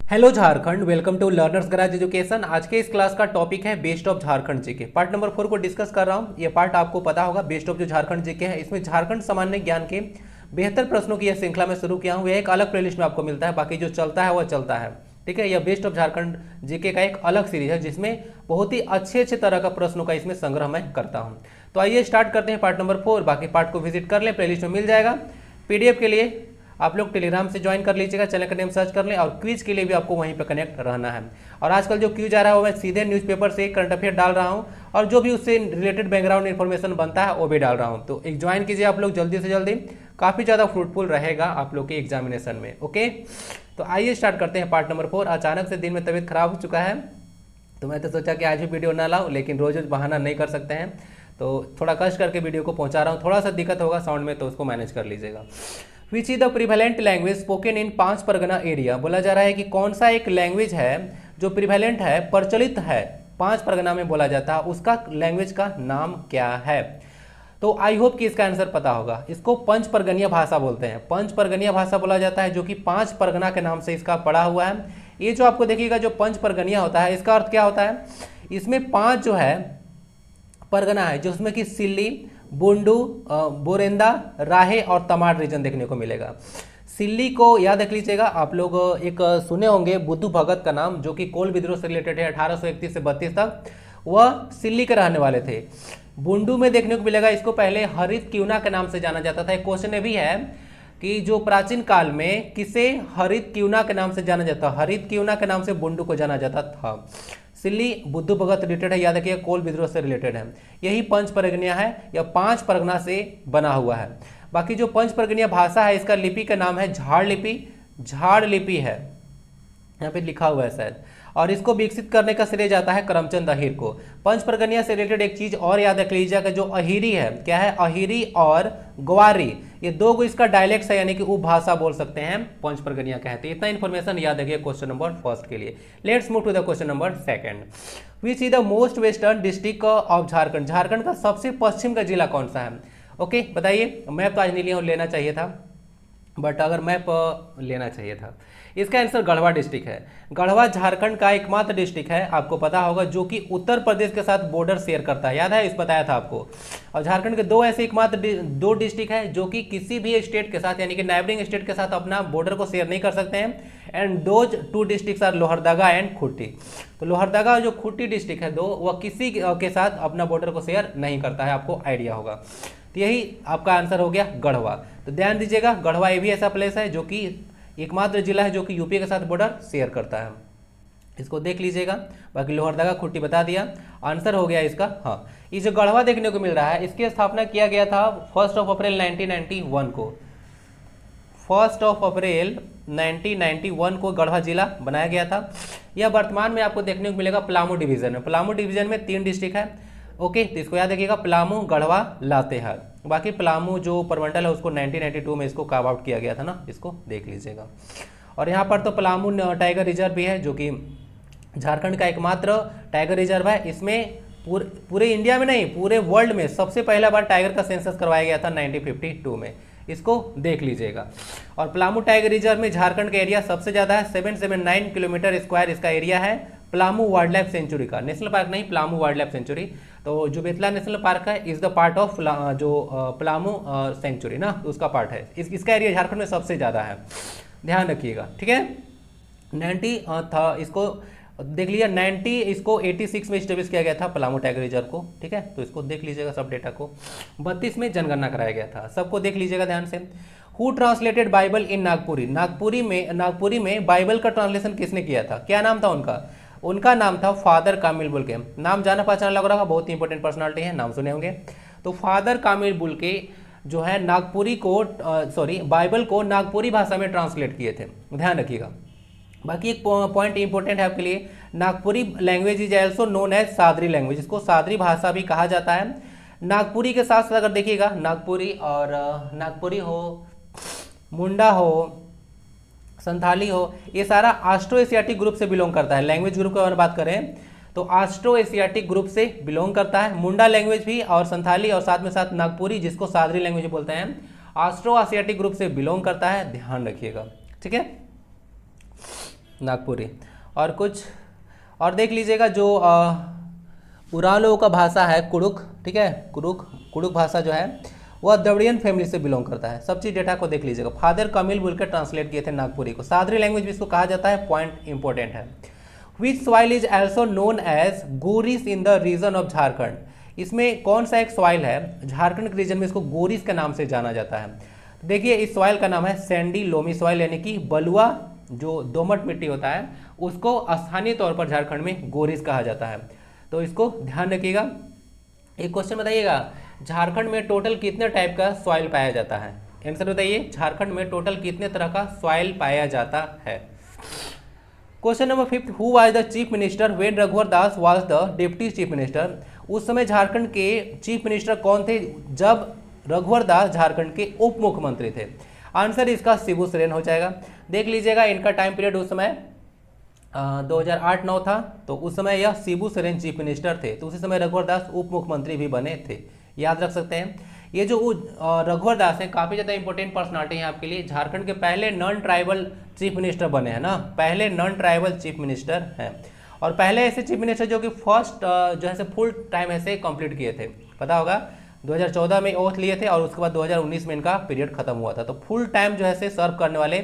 Hello Jharkhand, welcome to learners garage education. आज के इस क्लास का टॉपिक है best of Jharkhand GK. Part number 4 को डिस्कस कर रहा हूँ। ये पार्ट आपको पता होगा, बेस्ट ऑफ जो झारखंड जीके है, इसमें झारखंड सामान्य ज्ञान के 72 प्रश्नों की यह श्रृंखला में शुरू किया हूँ। यह एक अलग प्लेलिस्ट में आपको मिलता है, बाकी जो चलता है वह चलता है। ठीक है, यह बेस्ट ऑफ झारखंड जीके का एक अलग सीरीज है जिसमें बहुत ही अच्छे अच्छे तरह का प्रश्नों का इसमें संग्रह मैं करता हूँ। तो आइए स्टार्ट करते हैं पार्ट नंबर 4। बाकी पार्ट को विजिट कर लें, प्लेलिस्ट में मिल जाएगा। पीडीएफ के लिए आप लोग टेलीग्राम से ज्वाइन कर लीजिएगा, चैनल का नेम सर्च कर लें, और क्विज के लिए भी आपको वहीं पर कनेक्ट रहना है। और आजकल जो क्विज आ रहा है वो मैं सीधे न्यूज़पेपर से करंट अफेयर डाल रहा हूँ, और जो भी उससे रिलेटेड बैकग्राउंड इन्फॉर्मेशन बनता है वो भी डाल रहा हूँ। तो एक ज्वाइन कीजिए आप लोग जल्दी से जल्दी, काफ़ी ज़्यादा फ्रूटफुल रहेगा आप लोग के एग्जामिनेशन में। ओके, तो आइए स्टार्ट करते हैं पार्ट नंबर 4। अचानक से दिन में तबीयत खराब हो चुका है, तो मैं तो सोचा कि आज भी वीडियो ना लाऊं, लेकिन रोज बहाना नहीं कर सकते हैं, तो थोड़ा कष्ट करके वीडियो को पहुंचा रहा हूं। थोड़ा सा दिक्कत होगा साउंड में, तो उसको मैनेज कर लीजिएगा। विच is the prevalent language spoken in 5 Pargana area. बोला जा रहा है कि कौन सा एक लैंग्वेज है जो प्रिवेलेंट है, प्रचलित है, 5 परगना में बोला जाता है, उसका लैंग्वेज का नाम क्या है। तो आई होप कि इसका आंसर पता होगा। इसको पंच परगनिया भाषा बोलते हैं। पंच परगनिया भाषा बोला जाता है, जो कि 5 परगना के नाम से इसका पड़ा हुआ है। ये जो आपको देखिएगा, जो पंच परगनिया होता है, इसका अर्थ क्या होता है, इसमें 5 जो है परगना है, जिसमें कि सिल्ली, बुंडू, बोरेंदा, राहे और तमाड़ रीजन देखने को मिलेगा। सिल्ली को याद रख लीजिएगा आप लोग, एक सुने होंगे बुद्धू भगत का नाम, जो कि कोल विद्रोह से रिलेटेड है, 1831 से 32 तक वह सिल्ली के रहने वाले थे। बुंडू में देखने को मिलेगा, इसको पहले हरित क्यूना के नाम से जाना जाता था। एक क्वेश्चन ये भी है कि जो प्राचीन काल में किसे हरित क्यूना के नाम से जाना जाता, हरित क्यूना के नाम से बुंडू को जाना जाता था। सिल्ली बुद्धू भगत रिलेटेड है, याद रखिए, कोल विद्रोह से रिलेटेड है। यही पंच परगनिया है, या 5 परगना से बना हुआ है। बाकी जो पंच परगनिया भाषा है, इसका लिपि का नाम है झाड़ लिपि। झाड़ लिपि है, यहाँ पे लिखा हुआ है शायद, और इसको विकसित करने का श्रेय जाता है करमचंद अहीर को। पंच परगनिया से रिलेटेड एक चीज और याद रख लीजिएगा, जो अहीरी है, क्या है, अहीरी और ग्वारी, ये 2 को इसका डायलेक्ट है, यानी कि उपभाषा बोल सकते हैं, पंच परगनिया कहते हैं। इतना इन्फॉर्मेशन याद रखिए क्वेश्चन नंबर 1 के लिए। Let's move to the question number 2। Which is the most western district of Jharkhand. Jharkhand का सबसे पश्चिम का जिला कौन सा है। ओके, बताइए। मैप तो आज नहीं लिया, लेना चाहिए था, बट अगर मैप लेना चाहिए था। इसका आंसर गढ़वा डिस्ट्रिक्ट है। गढ़वा झारखंड का एकमात्र डिस्ट्रिक्ट है, आपको पता होगा, जो कि उत्तर प्रदेश के साथ बॉर्डर शेयर करता है। याद है, इस बताया था आपको। और झारखंड के 2 ऐसे एकमात्र 2 डिस्ट्रिक्ट है जो कि किसी भी स्टेट के साथ, यानी कि नाइबरिंग स्टेट के साथ अपना बॉर्डर को शेयर नहीं कर सकते हैं। And those 2 district are Lohardaga and Khunti. तो लोहरदगा जो खुट्टी डिस्ट्रिक्ट है 2, वह किसी के साथ अपना बॉर्डर को शेयर नहीं करता है, आपको आइडिया होगा। तो यही आपका आंसर हो गया गढ़वा। तो ध्यान दीजिएगा, गढ़वा ये भी ऐसा प्लेस है जो कि एकमात्र जिला है जो कि यूपी के साथ बॉर्डर शेयर करता है, इसको देख लीजिएगा। बाकी लोहरदगा खुट्टी बता दिया, आंसर हो गया इसका। हाँ, ये जो गढ़वा देखने को मिल रहा है, इसकी स्थापना किया गया था 1 अप्रैल 1991 को। 1 अप्रैल 1991 को गढ़वा जिला बनाया गया था। यह वर्तमान में आपको देखने को मिलेगा पलामू डिवीजन में। पलामू डिवीजन में 3 डिस्ट्रिक्ट है। ओके, तो इसको याद रखिएगा, पलामू, गढ़वा, लातेहार। बाकी पलामू जो प्रमंडल है उसको 1992 में इसको कार्व आउट किया गया था ना, इसको देख लीजिएगा। और यहाँ पर तो पलामू टाइगर रिजर्व भी है, जो कि झारखंड का एकमात्र टाइगर रिजर्व है। इसमें पूरे इंडिया में नहीं, पूरे वर्ल्ड में सबसे पहला बार टाइगर का सेंसस करवाया गया था 1952 में, इसको देख लीजिएगा। और पलामू टाइगर रिजर्व में झारखंड का एरिया सबसे ज़्यादा है, 779 किलोमीटर स्क्वायर इसका एरिया है। पलामू वाइल्ड लाइफ सेंचुरी का, नेशनल पार्क नहीं, पलामू वाइल्ड लाइफ सेंचुरी। तो जो बेतला नेशनल पार्क है इज द पार्ट ऑफ जो पलामू सेंचुरी ना, उसका पार्ट है। इसका एरिया झारखंड में सबसे ज़्यादा है, ध्यान रखिएगा। ठीक है, 90 था, इसको देख लीजिए, 90 इसको 86 में स्टेब्लिश किया गया था पलामू टाइगर रिजर्व को। ठीक है, तो इसको देख लीजिएगा सब डेटा को। 32 में जनगणना कराया गया था, सबको देख लीजिएगा ध्यान से। हु ट्रांसलेटेड बाइबल इन नागपुरी। नागपुरी में बाइबल का ट्रांसलेशन किसने किया था, क्या नाम था उनका। उनका नाम था फादर कामिल बुल्के। नाम जाना पहचाना लग रहा है, बहुत ही इंपॉर्टेंट पर्सनालिटी है, नाम सुने होंगे। तो फादर कामिल बुल्के जो है बाइबल को नागपुरी भाषा में ट्रांसलेट किए थे, ध्यान रखिएगा। बाकी एक पॉइंट इंपॉर्टेंट है आपके लिए, Nagpuri language is also known as Sadri language, इसको सादरी भाषा भी कहा जाता है। नागपुरी के साथ साथ अगर देखिएगा, नागपुरी हो, मुंडा हो, संथाली हो, ये सारा ऑस्ट्रो एशियाटिक ग्रुप से बिलोंग करता है। लैंग्वेज ग्रुप की अगर बात करें तो ऑस्ट्रो एशियाटिक ग्रुप से बिलोंग करता है। मुंडा लैंग्वेज भी, और संथाली, और साथ में साथ नागपुरी, जिसको सादरी लैंग्वेज बोलते हैं, ऑस्ट्रो एशियाटिक ग्रुप से बिलोंग करता है, ध्यान रखिएगा। ठीक है, नागपुरी। और कुछ और देख लीजिएगा, जो पुराने लोगों का भाषा है कुड़ुक, ठीक है, कुड़ुक भाषा जो है वह द्रविड़ियन फैमिली से बिलोंग करता है। सब चीज़ डेटा को देख लीजिएगा। फादर कमिल बोल के ट्रांसलेट किए थे नागपुरी को। सादरी लैंग्वेज भी इसको कहा जाता है, पॉइंट इंपॉर्टेंट है। Which soil is also known as Goris in the region of Jharkhand. इसमें कौन सा एक सॉइल है झारखंड के रीजन में, इसको गोरिस के नाम से जाना जाता है। देखिए इस सॉइल का नाम है सैंडी लोमी सॉइल, यानी कि बलुआ जो दोमट मिट्टी होता है उसको स्थानीय तौर पर झारखंड में गोरिस कहा जाता है। तो इसको ध्यान रखिएगा। एक क्वेश्चन बताइएगा, झारखंड में टोटल कितने टाइप का सॉइल पाया जाता है? आंसर बताइए, झारखंड में टोटल कितने तरह का सॉइल पाया जाता है? Question number 5, who was the chief minister when Raghubar Das was the deputy chief minister. उस समय झारखंड के चीफ मिनिस्टर कौन थे जब रघुवर दास झारखंड के उप मुख्यमंत्री थे? आंसर इसका शिबू सोरेन हो जाएगा। देख लीजिएगा इनका टाइम पीरियड उस समय 2008-9 था, तो उस समय यह शिबू सोरेन चीफ मिनिस्टर थे, तो उसी समय रघुवर दास उप मुख्यमंत्री भी बने थे, याद रख सकते हैं। ये जो रघुवर दास हैं काफ़ी ज़्यादा इंपॉर्टेंट पर्सनालिटी हैं आपके लिए। झारखंड के पहले नॉन ट्राइबल चीफ मिनिस्टर बने हैं ना, पहले नॉन ट्राइबल चीफ मिनिस्टर हैं, और पहले ऐसे चीफ मिनिस्टर जो कि फर्स्ट जो है फुल टाइम ऐसे कंप्लीट किए थे। पता होगा 2014 में ओथ लिए थे और उसके बाद 2019 में इनका पीरियड खत्म हुआ था। तो फुल टाइम जो है सर्व करने वाले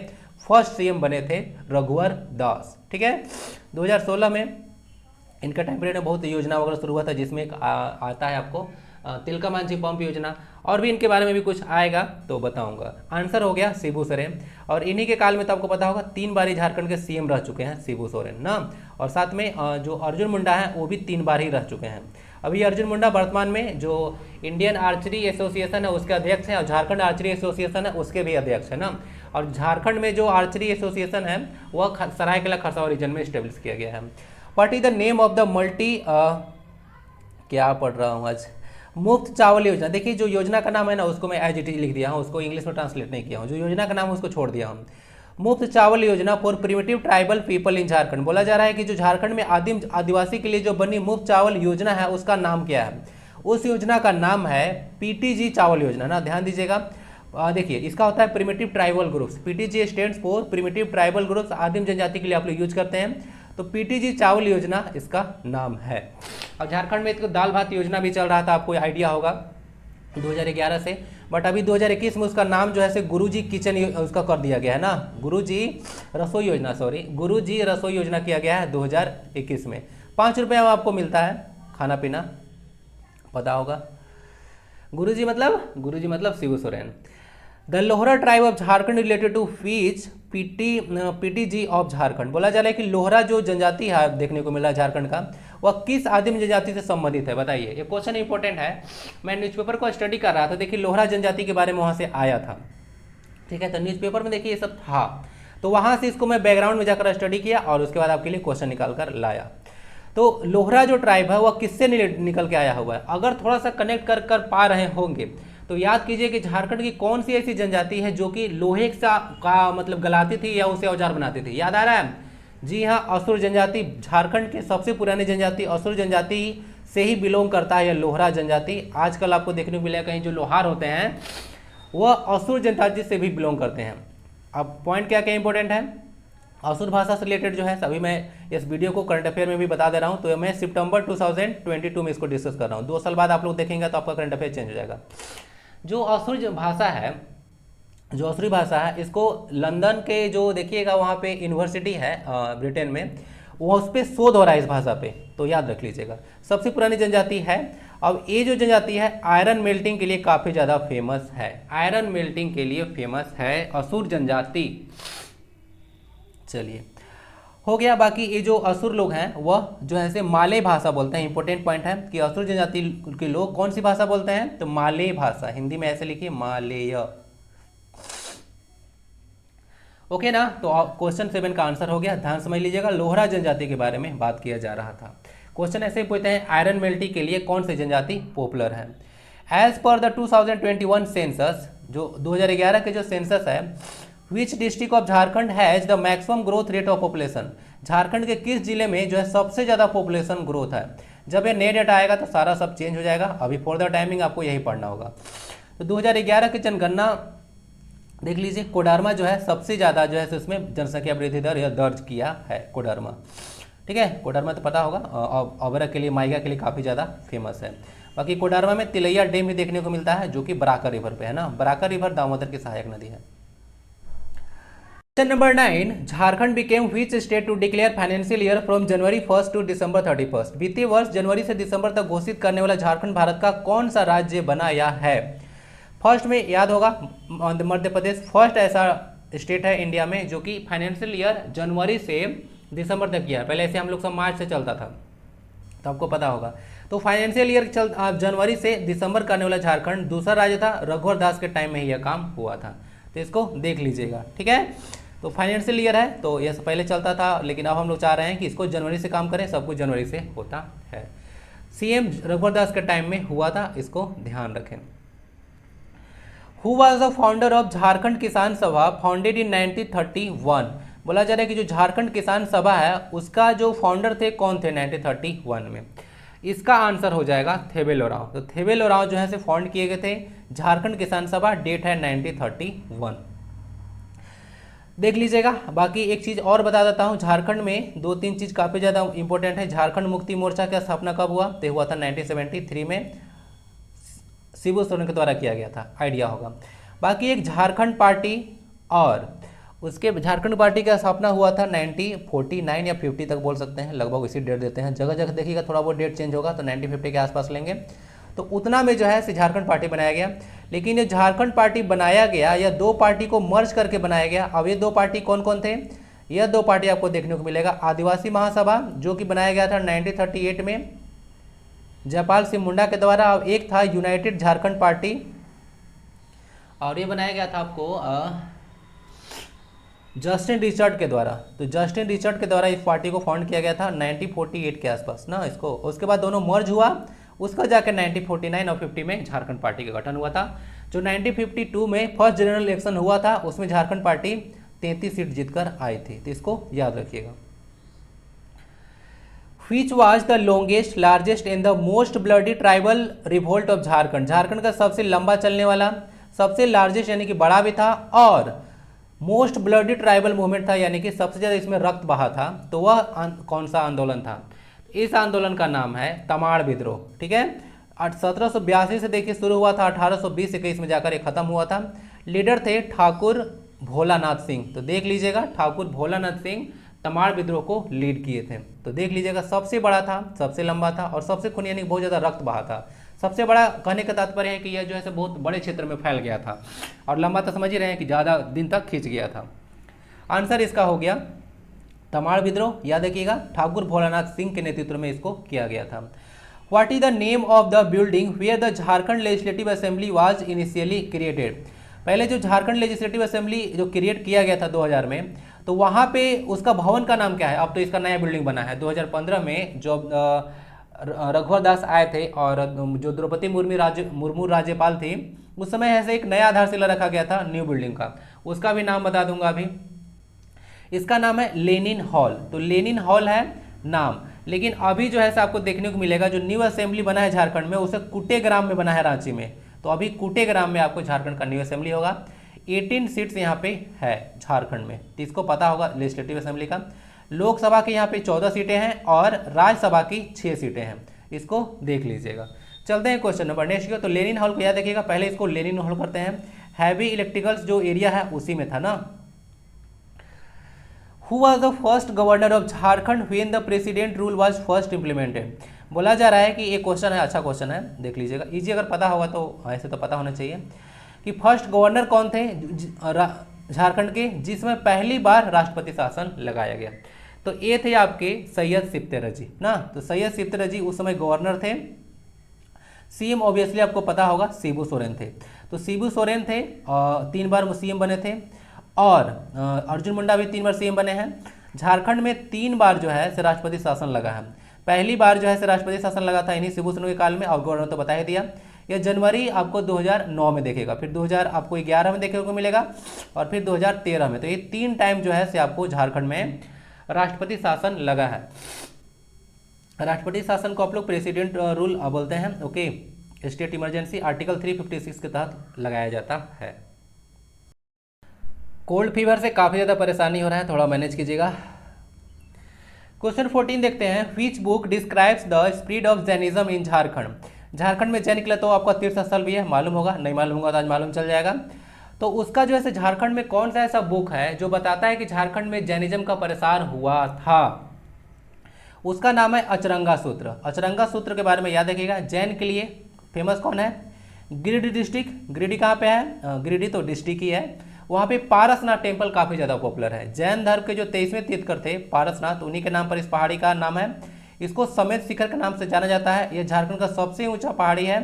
फर्स्ट सीएम बने थे रघुवर दास, ठीक है। 2016 में इनका टाइम पीरियड में बहुत योजना वगैरह शुरू हुआ था, जिसमें एक आता है आपको तिलका मांझी पंप योजना, और भी इनके बारे में भी कुछ आएगा तो बताऊंगा। आंसर हो गया शिबू सोरेन। और इन्हीं के काल में तो आपको पता होगा 3 बार ही झारखंड के सीएम रह चुके हैं शिबू सोरेन ना। और साथ में जो अर्जुन मुंडा है वो भी 3 बार ही रह चुके हैं। अभी अर्जुन मुंडा वर्तमान में जो इंडियन आर्चरी एसोसिएशन है उसके अध्यक्ष हैं, और झारखंड आर्चरी एसोसिएशन है उसके भी अध्यक्ष है ना। और झारखंड में जो आर्चरी एसोसिएशन है वह सरायकेला खरसावां रीजन में स्टेब्लिश किया गया है। What is the name of the multi क्या पढ़ रहा हूँ आज, मुफ्त चावल योजना। देखिए जो योजना का नाम है ना उसको मैं एज इट इज लिख दिया हूँ, उसको इंग्लिश में ट्रांसलेट नहीं किया हूँ। जो योजना का नाम है उसको छोड़ दिया हूँ। मुफ्त चावल योजना for primitive tribal people in Jharkhand. बोला जा रहा है कि जो झारखंड में आदिम आदिवासी के लिए जो बनी मुफ्त चावल योजना है उसका नाम क्या है? उस योजना का नाम है पीटीजी चावल योजना ना, ध्यान दीजिएगा। देखिए इसका होता है primitive tribal groups, PTG stands for primitive tribal groups, आदिम जनजाति के लिए आप लोग यूज करते हैं, तो पीटीजी चावल योजना इसका नाम है। और झारखंड में एक दाल भात योजना भी चल रहा था, आपको आइडिया होगा 2011 से, बट अभी 2021 में उसका नाम जो है से गुरुजी किचन उसका कर दिया गया है ना, गुरुजी रसोई योजना, सॉरी गुरुजी रसोई योजना किया गया है 2021 में। 5 रुपये में आपको मिलता है खाना पीना, पता होगा। गुरुजी मतलब Shibu Soren. The Lohra tribe of Jharkhand related to which PTG of Jharkhand. बोला जा रहा है कि लोहरा जो जनजाति है देखने को मिला झारखंड का, वह किस आदिम जनजाति से संबंधित है? बताइए, ये क्वेश्चन इंपॉर्टेंट है। मैं न्यूज़पेपर को स्टडी कर रहा था, देखिए लोहरा जनजाति के बारे में वहाँ से आया था, ठीक है। तो न्यूज़पेपर में देखिए ये सब था, तो वहाँ से इसको मैं बैकग्राउंड में जाकर स्टडी किया और उसके बाद आपके लिए क्वेश्चन निकाल कर लाया। तो लोहरा जो ट्राइब है वह किससे निकल के आया हुआ है? अगर थोड़ा सा कनेक्ट कर पा रहे होंगे तो याद कीजिए कि झारखंड की कौन सी ऐसी जनजाति है जो कि लोहे का मतलब गलाती थी या उसे औजार बनाती थी? याद आ रहा है? जी हाँ, असुर जनजाति। झारखंड के सबसे पुरानी जनजाति असुर जनजाति से ही बिलोंग करता है यह लोहरा जनजाति। आजकल आपको देखने को मिलेगा कहीं जो लोहार होते हैं वह असुर जनजाति से भी बिलोंग करते हैं। अब पॉइंट क्या क्या इंपॉर्टेंट है, असुर भाषा से रिलेटेड जो है अभी मैं इस वीडियो को करंट अफेयर में भी बता दे रहा हूँ। तो मैं सितंबर 2022 में इसको डिस्कस कर रहा हूँ। 2 साल बाद आप लोग देखेंगे तो आपका करंट अफेयर चेंज हो जाएगा। जो असुर भाषा है, जो असुरी भाषा है, इसको लंदन के जो देखिएगा वहाँ पे यूनिवर्सिटी है ब्रिटेन में, वो उस पर शोध हो रहा है इस भाषा पे, तो याद रख लीजिएगा। सबसे पुरानी जनजाति है। अब ये जो जनजाति है आयरन मेल्टिंग के लिए काफ़ी ज़्यादा फेमस है, आयरन मेल्टिंग के लिए फेमस है असुर जनजाति। चलिए हो गया। बाकी ये जो असुर लोग हैं वह जो है से माले भाषा बोलते हैं। इंपॉर्टेंट पॉइंट है कि असुर जनजाति के लोग कौन सी भाषा बोलते हैं? तो माले भाषा, हिंदी में ऐसे लिखिए मालेय। ओके ना। तो क्वेश्चन 7 का आंसर हो गया। ध्यान समझ लीजिएगा, लोहरा जनजाति के बारे में बात किया जा रहा था। क्वेश्चन ऐसे ही पूछते हैं, आयरन मेल्टिंग के लिए कौन सी जनजाति पॉपुलर है? एज पर द 2021 सेंसस, जो 2011 के जो सेंसस है, which district of Jharkhand has the maximum growth rate of population. Jharkhand के किस जिले में जो है सबसे ज़्यादा पॉपुलेशन ग्रोथ है? जब ये नया डेटा आएगा तो सारा सब चेंज हो जाएगा, अभी फॉर द टाइमिंग आपको यही पढ़ना होगा। तो 2011 की जनगणना देख लीजिए कोडरमा जो है सबसे ज़्यादा जो है उसमें जनसंख्या वृद्धि दर यह दर्ज किया है कोडरमा। ठीक है, कोडरमा तो पता होगा, ओबरा के लिए, माइगा के लिए काफ़ी ज़्यादा फेमस है। बाकी कोडरमा में तिलैया डैम भी देखने को मिलता है जो कि बराकर रिवर पे है ना, बराकर रिवर दामोदर की सहायक नदी है। Question number 9, Jharkhand became which state to declare financial year from January 1 to December 31। वित्तीय वर्ष जनवरी से दिसंबर तक घोषित करने वाला झारखंड भारत का कौन सा राज्य बनाया है? फर्स्ट में याद होगा मध्य प्रदेश फर्स्ट ऐसा स्टेट है इंडिया में जो कि फाइनेंशियल ईयर जनवरी से दिसंबर तक किया है। पहले ऐसे हम लोग सब मार्च से चलता था, तो आपको पता होगा। तो फाइनेंशियल ईयर जनवरी से दिसंबर करने वाला झारखंड दूसरा राज्य था। रघुवर दास के टाइम में ही यह काम हुआ था, तो इसको देख लीजिएगा। ठीक है, तो फाइनेंशियल ईयर है तो यह पहले चलता था, लेकिन अब हम लोग चाह रहे हैं कि इसको जनवरी से काम करें, सब कुछ जनवरी से होता है। सीएम रघुवर दास के टाइम में हुआ था, इसको ध्यान रखें। Who was the founder of Jharkhand किसान सभा फाउंडेड इन 1931? बोला जा रहा है कि जो झारखंड किसान सभा है उसका जो फाउंडर थे कौन थे 1931 में? इसका आंसर हो जाएगा थेबेल ओरांव। तो थेबेल ओरांव जो है से फाउंड किए गए थे झारखंड किसान सभा, डेट है 1931। देख लीजिएगा। बाकी एक चीज़ और बता देता हूँ, झारखंड में दो तीन चीज़ काफ़ी ज़्यादा इंपॉर्टेंट है। झारखंड मुक्ति मोर्चा की स्थापना कब हुआ? तो हुआ था 1973 में, शिबू सोरेन के द्वारा किया गया था, आइडिया होगा। बाकी एक झारखंड पार्टी, और उसके झारखंड पार्टी का स्थापना हुआ था 1949 या 50 तक बोल सकते हैं, लगभग इसी डेट देते हैं। जगह जगह देखिएगा थोड़ा बहुत डेट चेंज होगा, तो 1950 के आसपास लेंगे, तो उतना में जो है झारखंड पार्टी बनाया गया। लेकिन ये झारखंड पार्टी बनाया गया या दो पार्टी को मर्ज करके बनाया गया। अब ये दो पार्टी कौन कौन थे? यह दो पार्टी आपको देखने को मिलेगा। आदिवासी महासभा जो कि बनाया गया था 1938 में जयपाल सिंह मुंडा के द्वारा, और एक था यूनाइटेड झारखंड पार्टी, और ये बनाया गया था आपको जस्टिन रिचर्ड के द्वारा। तो जस्टिन रिचर्ड के द्वारा इस पार्टी को फाउंड किया गया था 1948 के आसपास ना इसको। उसके बाद दोनों मर्ज हुआ, उसका जाकर 1949 और 50 में झारखंड पार्टी का गठन हुआ था। जो 1952 में फर्स्ट जनरल इलेक्शन हुआ था उसमें झारखंड पार्टी 33 सीट जीतकर आई थी, तो इसको याद रखिएगा। Which was the longest, largest and the most bloody tribal revolt of Jharkhand? Jharkhand का सबसे लंबा चलने वाला, सबसे लार्जेस्ट यानी कि बड़ा भी था, और मोस्ट ब्लडी ट्राइबल मूवमेंट था, यानी कि सबसे ज़्यादा इसमें रक्त बहा था। तो वह कौन सा आंदोलन था? इस आंदोलन का नाम है तमाड़ विद्रोह। ठीक है, 1782 से देखिए शुरू हुआ था, 1820-21 में जाकर ये खत्म हुआ था। लीडर थे ठाकुर भोलानाथ सिंह। तो देख लीजिएगा, ठाकुर भोलानाथ सिंह तमाड़ विद्रोह को लीड किए थे। तो देख लीजिएगा, सबसे बड़ा था, सबसे लंबा था, और सबसे खूनी यानी बहुत ज़्यादा रक्त बहा था। सबसे बड़ा कहने का तात्पर्य है कि यह जो है बहुत बड़े क्षेत्र में फैल गया था, और लंबा तो समझ ही रहे हैं कि ज़्यादा दिन तक खींच गया था। आंसर इसका हो गया तमाड़ विद्रोह। याद रखिएगा, ठाकुर भोलानाथ सिंह के नेतृत्व में इसको किया गया था। What is the name of the building where the Jharkhand legislative assembly was initially created? पहले जो झारखंड लेजिस्लेटिव असेंबली जो क्रिएट किया गया था 2000 में, तो वहाँ पे उसका भवन का नाम क्या है? अब तो इसका नया बिल्डिंग बना है। 2015 में जो रघुवर दास आए थे और जो द्रौपदी मुर्मू राज्यपाल थी, उस समय ऐसे एक नया आधारशिला रखा गया था न्यू बिल्डिंग का, उसका भी नाम बता दूंगा अभी। इसका नाम है लेनिन हॉल। तो लेनिन हॉल है नाम, लेकिन अभी जो है आपको देखने को मिलेगा जो न्यू असेंबली बना है झारखंड में, उसे कुटेग्राम में बना है, रांची में। तो अभी कुटेग्राम में आपको झारखंड का न्यू असेंबली होगा। 18 सीट्स यहाँ पे है झारखंड में, तो इसको पता होगा लेजिस्लेटिव असेंबली का। लोकसभा की यहाँ पे 14 सीटें हैं और राज्यसभा की 6 सीटें हैं, इसको देख लीजिएगा। चलते हैं क्वेश्चन नंबर नेक्स्ट की। तो लेनिन हॉल को याद रखिएगा, पहले इसको लेनिन हॉल करते हैं। हैवी इलेक्ट्रिकल्स जो एरिया है उसी में था ना। Who was the first governor of Jharkhand when the president rule was first implemented? बोला जा रहा है कि ये क्वेश्चन है, अच्छा क्वेश्चन है, देख लीजिएगा। इजी अगर पता होगा तो ऐसे तो पता होना चाहिए कि फर्स्ट गवर्नर कौन थे झारखंड के जिसमें पहली बार राष्ट्रपति शासन लगाया गया। तो ये थे आपके सैयद सिप्ते रजी ना। तो सैयद सिप्ते रजी उस समय गवर्नर थे। सीएम ऑब्वियसली आपको पता होगा शिबू सोरेन थे। तो शिबू सोरेन थे, 3 बार सीएम बने थे, और अर्जुन मुंडा भी 3 बार सीएम बने हैं। झारखंड में 3 बार जो है राष्ट्रपति शासन लगा है। पहली बार जो है राष्ट्रपति शासन लगा था इन्हीं शिबू सोरेन के काल में, और गवर्नर तो बता ही दिया। यह जनवरी आपको 2009 में देखेगा, फिर 2011 में देखने को मिलेगा, और फिर 2013 में। तो ये 3 टाइम जो है आपको झारखंड में राष्ट्रपति शासन लगा है। राष्ट्रपति शासन को आप लोग प्रेसिडेंट रूल बोलते हैं। ओके, स्टेट इमरजेंसी आर्टिकल 356 के तहत लगाया जाता है। कोल्ड फीवर से काफ़ी ज़्यादा परेशानी हो रहा है, थोड़ा मैनेज कीजिएगा। क्वेश्चन 14 देखते हैं, which book describes the spread of Jainism इन झारखंड। झारखंड में जैन निकला तो आपका तीर्थ स्थल भी है, मालूम होगा, नहीं मालूम होगा तो आज मालूम चल जाएगा। तो उसका जो है झारखंड में कौन सा ऐसा बुक है जो बताता है कि झारखंड में जैनिज्म का प्रसार हुआ था। उसका नाम है अचरंगा सूत्र। अचरंगा सूत्र के बारे में याद रखिएगा। जैन के लिए फेमस कौन है? गिरिडीह डिस्ट्रिक्ट। गिरिडीह कहाँ पे है? गिरिडीह तो डिस्ट्रिक्ट ही है। वहाँ पे पारसनाथ टेम्पल काफ़ी ज़्यादा पॉपुलर है। जैन धर्म के जो 23वें तीर्थकर थे पारसनाथ, उन्हीं के नाम पर इस पहाड़ी का नाम है। इसको समेत शिखर के नाम से जाना जाता है। यह झारखंड का सबसे ऊंचा पहाड़ी है।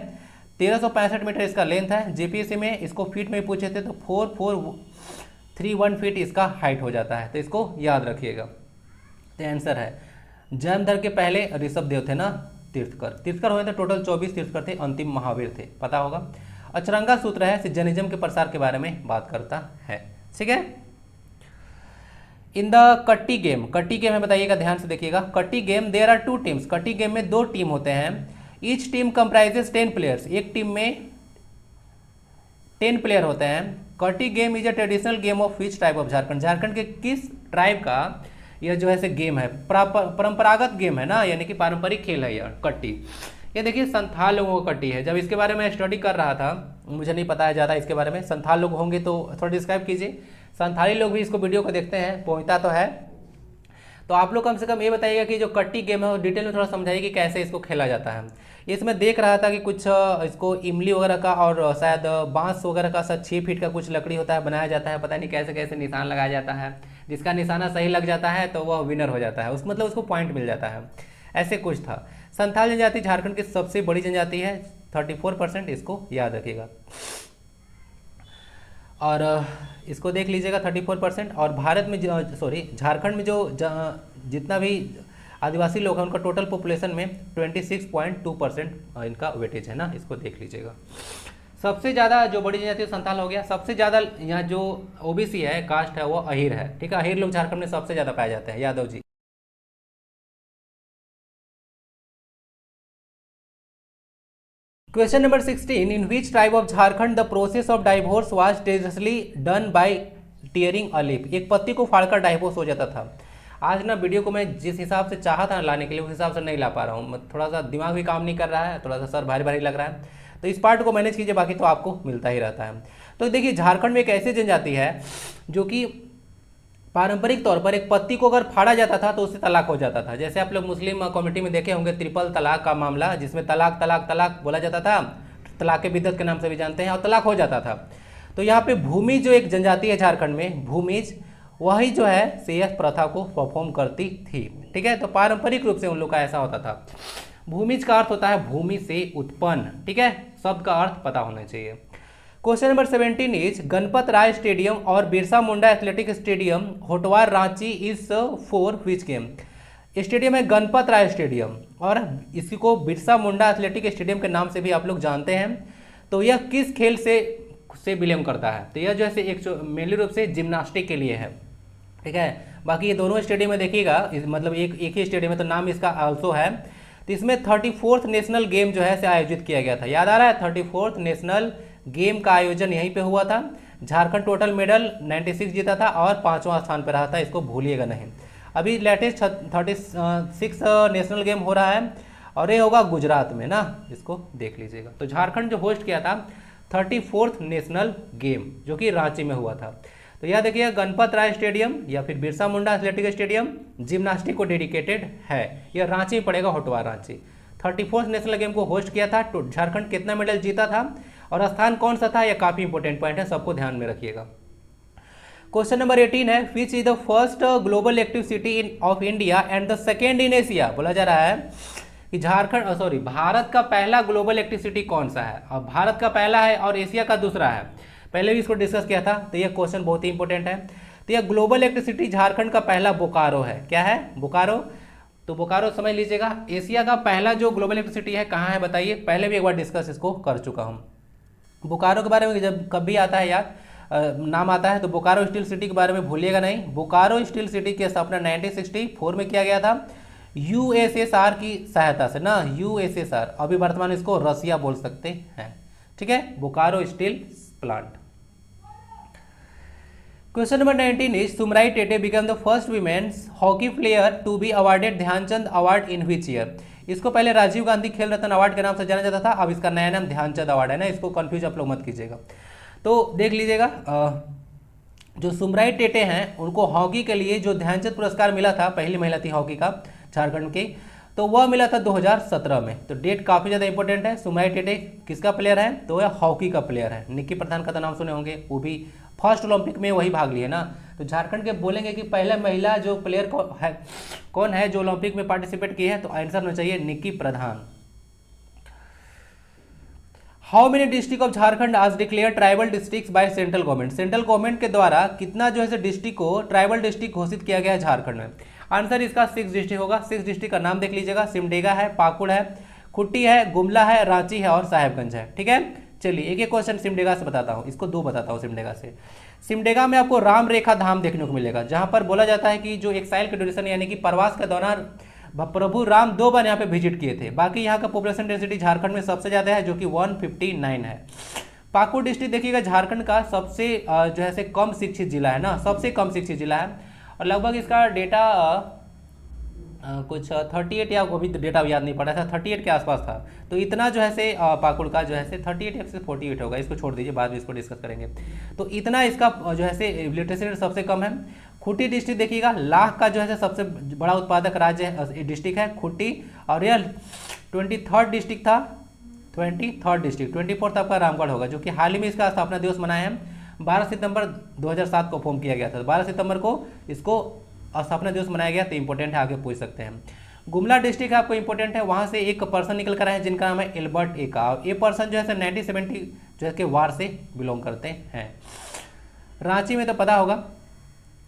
1365 मीटर इसका लेंथ है। जेपीएससी में इसको फीट में पूछे थे तो 4431 फीट इसका हाइट हो जाता है, तो इसको याद रखिएगा। तो आंसर है जैन धर्म के पहले ऋषभ देव थे ना तीर्थकर हुए थे। टोटल 24 तीर्थकर थे, अंतिम महावीर थे, पता होगा। अचरंगा सूत्र है जैनिज्म के प्रसार के बारे में बात करता है, ठीक है। इन द कट्टी गेम है, बताइएगा, ध्यान से देखिएगा। कट्टी गेम देयर आर 2 टीम्स। कट्टी गेम में 2 टीम होते हैं। Each team comprises 10 players. एक टीम में 10 प्लेयर होते हैं। कट्टी game is a traditional game of which type of Jharkhand. Jharkhand के किस ट्राइब का यह जो है गेम है? परंपरागत गेम है ना, यानी कि पारंपरिक खेल है यह कट्टी। ये देखिए संथाल लोगों का कट्टी है। जब इसके बारे में स्टडी कर रहा था, मुझे नहीं पता है ज़्यादा इसके बारे में। संथाल लोग होंगे तो थोड़ा डिस्क्राइब कीजिए। संथाली लोग भी इसको वीडियो को देखते हैं, पहुँचता तो है। तो आप लोग कम से कम ये बताइएगा कि जो कट्टी गेम है वो डिटेल में थोड़ा समझाइए कि कैसे इसको खेला जाता है। इसमें देख रहा था कि कुछ इसको इमली वगैरह का और शायद बांस वगैरह का 6 फीट का कुछ लकड़ी होता है, बनाया जाता है। पता नहीं कैसे कैसे निशान लगाया जाता है। जिसका निशाना सही लग जाता है तो वह विनर हो जाता है, मतलब उसको पॉइंट मिल जाता है, ऐसे कुछ था। संथाल जनजाति झारखंड की सबसे बड़ी जनजाति है, 34%, इसको याद रखिएगा। और इसको देख लीजिएगा 34%। और भारत में झारखंड में जो जितना भी आदिवासी लोग हैं उनका टोटल पॉपुलेशन में 26.2% इनका वेटेज है ना, इसको देख लीजिएगा। सबसे ज़्यादा जो बड़ी जनजाति संथाल हो गया। सबसे ज़्यादा यहाँ जो ओबीसी है, कास्ट है, वो अहीर है, ठीक है। अहीर लोग झारखंड में सबसे ज़्यादा पाए जाते हैं। Yadav ji. Question number 16, in which tribe of Jharkhand the process of divorce was टेजसली done by tearing a leaf. एक पत्ती को फाड़कर डाइवोर्स हो जाता था। आज ना वीडियो को मैं जिस हिसाब से चाहा था लाने के लिए उस हिसाब से नहीं ला पा रहा हूँ। थोड़ा सा दिमाग भी काम नहीं कर रहा है, थोड़ा सा सर भारी भारी लग रहा है, तो इस पार्ट को मैनेज कीजिए, बाकी तो आपको मिलता ही रहता है। तो देखिए झारखंड में एक ऐसी जनजाति है जो कि पारंपरिक तौर पर एक पत्ती को अगर फाड़ा जाता था तो उससे तलाक हो जाता था। जैसे आप लोग मुस्लिम कम्युनिटी में देखे होंगे ट्रिपल तलाक का मामला, जिसमें तलाक तलाक तलाक बोला जाता था, तलाक बिद्दत के नाम से भी जानते हैं, और तलाक हो जाता था। तो यहाँ पे भूमिज जो एक जनजाति है झारखंड में, भूमिज, वही जो है सेयस प्रथा को परफॉर्म करती थी, ठीक है। तो पारंपरिक रूप से उन लोग का ऐसा होता था। भूमिज का अर्थ होता है भूमि से उत्पन्न, ठीक है, शब्द का अर्थ पता होना चाहिए। Question number 17 is Ganpat Rai stadium और Birsa Munda athletic stadium Hotwar Ranchi is for which game. Stadium है गणपत राय स्टेडियम और इसी को बिरसा मुंडा एथलेटिक स्टेडियम के नाम से भी आप लोग जानते हैं। तो यह किस खेल से बिलोंग करता है? तो यह जो है एक मेनली रूप से जिम्नास्टिक के लिए है, ठीक है। बाकी ये दोनों स्टेडियम में देखिएगा, मतलब एक ही स्टेडियम है, तो नाम इसका आल्सो है। तो इसमें 34th नेशनल गेम जो है से आयोजित किया गया था। याद आ रहा है? 34th नेशनल गेम का आयोजन यहीं पे हुआ था। झारखंड टोटल मेडल 96 जीता था और 5वां स्थान पर रहा था, इसको भूलिएगा नहीं। अभी लेटेस्ट 36 नेशनल गेम हो रहा है और ये होगा गुजरात में ना, इसको देख लीजिएगा। तो झारखंड जो होस्ट किया था 34th नेशनल गेम जो कि रांची में हुआ था। तो यह देखिए गणपत राय स्टेडियम या फिर Birsa Munda athletic stadium gymnastic को डेडिकेटेड है। यह रांची में पड़ेगा, Hotwar Ranchi. 34th national game को होस्ट किया था। तो झारखंड कितना मेडल जीता था और स्थान कौन सा था, यह काफी इंपॉर्टेंट पॉइंट है, सबको ध्यान में रखिएगा। क्वेश्चन नंबर 18 है विच is the first global active city of India and the second in Asia. बोला जा रहा है कि भारत का पहला ग्लोबल एक्टिव सिटी कौन सा है। अब भारत का पहला है और एशिया का दूसरा है, पहले भी इसको डिस्कस किया था। तो यह क्वेश्चन बहुत ही इंपॉर्टेंट है। तो यह ग्लोबल एक्टिव सिटी झारखंड का पहला बोकारो है। क्या है? बोकारो। तो बोकारो समझ लीजिएगा। एशिया का पहला जो ग्लोबल एक्टिव सिटी है कहाँ है बताइए? पहले भी एक बार डिस्कस इसको कर चुका हूँ। बोकारो के बारे में जब कभी आता है याद नाम आता है तो बोकारो स्टील सिटी के बारे में भूलिएगा नहीं। बोकारो स्टील सिटी की स्थापना 1964 में किया गया था यूएसएसआर की सहायता से ना, यूएसएसआर, अभी वर्तमान इसको रसिया बोल सकते हैं, ठीक है। Bokaro steel plant. Question number 19 is Sumrai Tete become the first women's hockey player to be awarded Dhyan Chand award in which year. इसको पहले राजीव गांधी खेल रत्न अवार्ड के नाम से जाना जाता था, अब इसका नया नाम ध्यानचंद अवार्ड है ना, इसको कंफ्यूज आप लोग मत कीजिएगा। तो देख लीजिएगा, जो सुमराई टेटे हैं उनको हॉकी के लिए जो ध्यानचंद पुरस्कार मिला था, पहली महिला थी हॉकी का झारखंड की, तो वह मिला था 2017 में। तो डेट काफ़ी ज़्यादा इंपॉर्टेंट है। सुमराई टेटे किसका प्लेयर है, तो वह हॉकी का प्लेयर है। निक्की प्रधान का तो नाम सुने होंगे, वो भी फर्स्ट ओलंपिक में वही भाग लिए ना। तो झारखंड के बोलेंगे कि पहला महिला जो प्लेयर कौन है जो ओलंपिक में पार्टिसिपेट की है, तो आंसर होना चाहिए Nikki Pradhan. How many district of Jharkhand as declare tribal district by central government. Central government के द्वारा कितना जो है डिस्ट्रिक्ट को ट्राइबल डिस्ट्रिक्ट घोषित किया गया है झारखंड में। आंसर इसका 6 डिस्ट्रिक्ट होगा। 6 डिस्ट्रिक्ट का नाम देख लीजिएगा, सिमडेगा है, पाकुड़ है, खुट्टी है, गुमला है, रांची है और साहेबगंज है। ठीक है, चलिए एक एक क्वेश्चन सिमडेगा से बताता हूँ, इसको 2 बताता हूँ सिमडेगा से। सिमडेगा में आपको राम रेखा धाम देखने को मिलेगा, जहाँ पर बोला जाता है कि जो एक्साइल के ड्यूरेशन यानी कि प्रवास के दौरान प्रभु राम 2 बार यहाँ पे विजिट किए थे। बाकी यहाँ का पॉपुलेशन डेंसिटी झारखंड में सबसे ज़्यादा है, जो कि 159 है। पाकुड़ डिस्ट्रिक्ट देखिएगा झारखंड का सबसे जो है से कम शिक्षित जिला है ना, सबसे कम शिक्षित जिला है, और लगभग इसका डेटा कुछ 38 या वो भी डेटा याद नहीं पड़ा था, 38 के आसपास था। तो इतना जो है से पाकुड़ का जो है से 38 या 48 होगा, इसको छोड़ दीजिए, बाद में इसको डिस्कस करेंगे। तो इतना इसका जो है से लिटरेसी रेट सबसे कम है। खूंटी डिस्ट्रिक्ट देखिएगा, लाख का जो है सबसे बड़ा उत्पादक राज्य डिस्ट्रिक्ट है खूंटी, और यह 23rd डिस्ट्रिक्ट था, 23rd डिस्ट्रिक्ट। 24th आपका रामगढ़ होगा, जो कि हाल ही में इसका स्थापना दिवस मनाया है। 12 सितंबर 2007 को फॉर्म किया गया था, 12 सितंबर को इसको स्थापना दिवस मनाया गया। तो इंपॉर्टेंट है, आगे पूछ सकते हैं। गुमला डिस्ट्रिक्ट आपको इंपॉर्टेंट है, वहाँ से एक पर्सन निकल कर आए हैं जिनका नाम है एल्बर्ट एका, और ये पर्सन जो है 1970 जो है कि वार से बिलोंग करते हैं। रांची में तो पता होगा,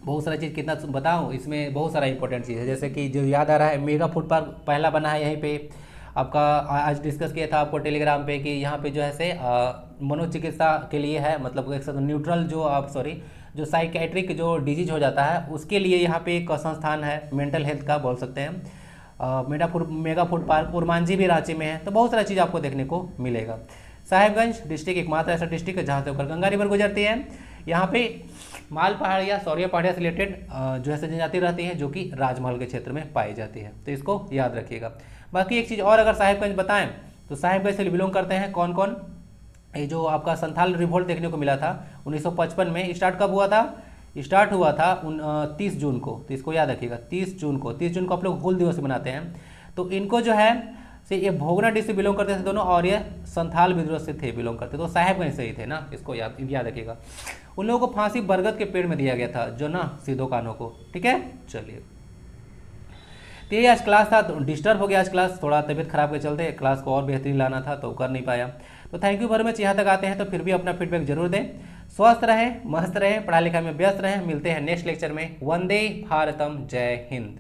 बहुत सारा चीज़ कितना बताऊँ, इसमें बहुत सारा इंपॉर्टेंट चीज़ है, जैसे कि जो याद आ रहा है मेगा फूड पार्क पहला बना है यहीं पे। आपका आज डिस्कस किया था आपको टेलीग्राम पे कि यहाँ पे जो है से मनोचिकित्सा के लिए है, मतलब एक न्यूट्रल जो जो साइकेट्रिक जो डिजीज हो जाता है उसके लिए यहाँ पे एक संस्थान है, मेंटल हेल्थ का बोल सकते हैं। मेगा फूड पार्क उर्मांझी भी रांची में है। तो बहुत सारा चीज़ आपको देखने को मिलेगा। साहेबगंज डिस्ट्रिक्ट एकमात्र ऐसा डिस्ट्रिक्ट है जहाँ से होकर गंगा रिवर गुजरती है। यहाँ पे माल पहाड़ या सौरिया पहाड़िया से रिलेटेड जो है जनजाति रहती है, जो कि राजमहल के क्षेत्र में पाई जाती है। तो इसको याद रखिएगा। बाकी एक चीज़ और अगर साहेबगंज बताएं तो साहेबगंज से बिलोंग करते हैं कौन कौन। ये जो आपका संथाल रिवोल्ट देखने को मिला था 1955 में, स्टार्ट कब हुआ था, स्टार्ट हुआ था 30 जून को। तो इसको याद रखिएगा, 30 जून को आप लोग हूल दिवस मनाते हैं। तो इनको जो है से ये भोगना डिस्ट्रिक्ट से बिलोंग करते थे दोनों, और ये संथाल विद्रोह से थे बिलोंग करते, तो साहेबगंज से ही थे ना, इसको याद रखिएगा। उन लोगों को फांसी बरगद के पेड़ में दिया गया था, जो ना सीधो कानों को। ठीक है, चलिए। तो ये आज क्लास था, तो डिस्टर्ब हो गया आज क्लास, थोड़ा तबीयत खराब के चलते क्लास को और बेहतरीन लाना था तो कर नहीं पाया। तो थैंक यू वेरी मच। यहाँ तक आते हैं तो फिर भी अपना फीडबैक जरूर दें। स्वस्थ रहें, मस्त रहें, पढ़ाई लिखाई में व्यस्त रहें। मिलते हैं नेक्स्ट लेक्चर में। वंदे भारतम, जय हिंद।